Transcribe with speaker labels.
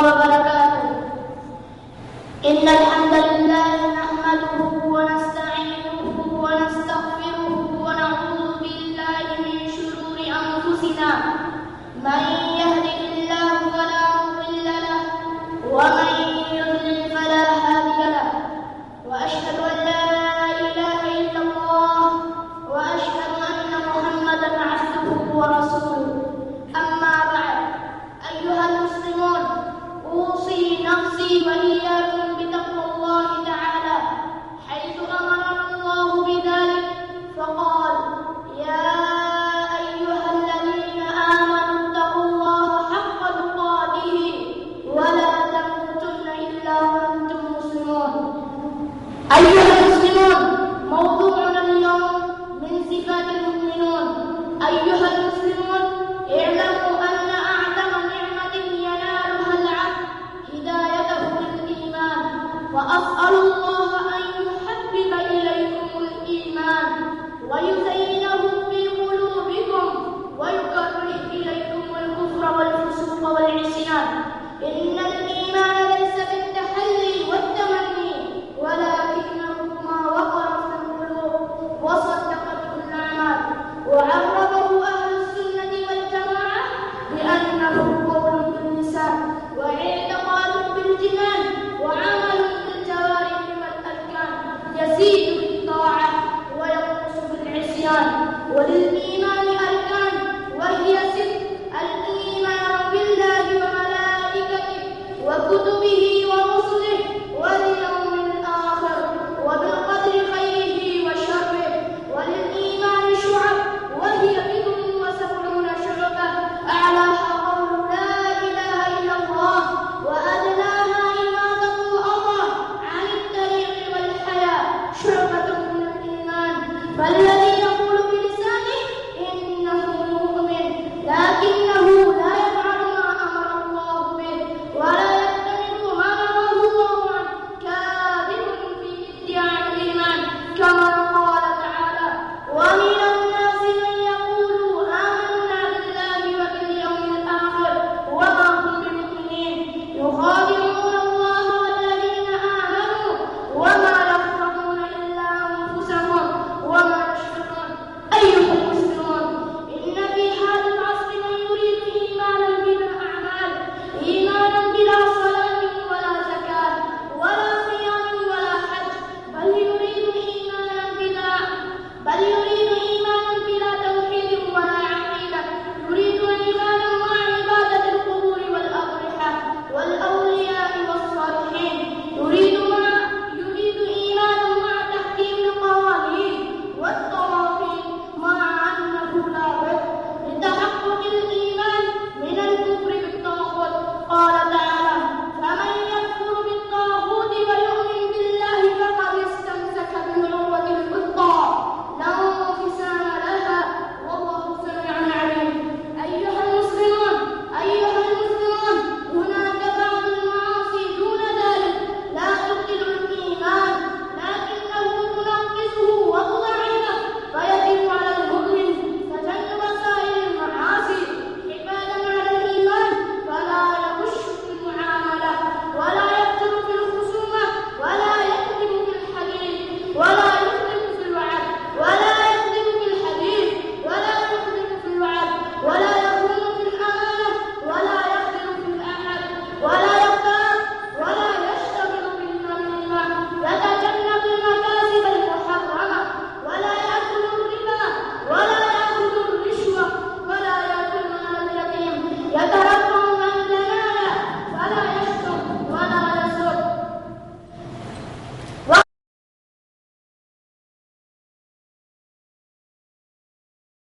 Speaker 1: وبركاته. إن الحمد لله نحمده ونستعينه ونستغفره ونعوذ بالله من شرور أنفسنا، من يهده الله فلا مضل له ومن يضلل فلا هادي له، وأشهد أن لا إله إلا الله وأشهد أن محمدا عبده ورسوله. أما بعد، أيها المسلمون، أوصي نفسي وإياكم بتقوى الله تعالى، حيث أمرنا الله بذلك فقال: يا أيها الذين آمنوا اتقوا الله حق تقاته ولا تموتن إلا وأنتم مسلمون. أيها المسلمون، موضوعنا اليوم من صفات المؤمنون. أيها المسلمون، اعلموا أن أعظم نعمة ينالها العبد هدايته للإيمان، وأسأل الله أن يحبب إليكم الإيمان ويزينه في قلوبكم ويكره إليكم الكفر والفسوق والعصيان. إن الإيمان ليس بالتحلي والتمني، ولكنه ما وقر في القلوب وصدقته الأعمال. وعرفه أهل السنة والجماعة بأنه قول باللسان واعتقاد بالجنان وعمل بالجوارح والأركان، يزيد بالطاعة وينقص بالعصيان.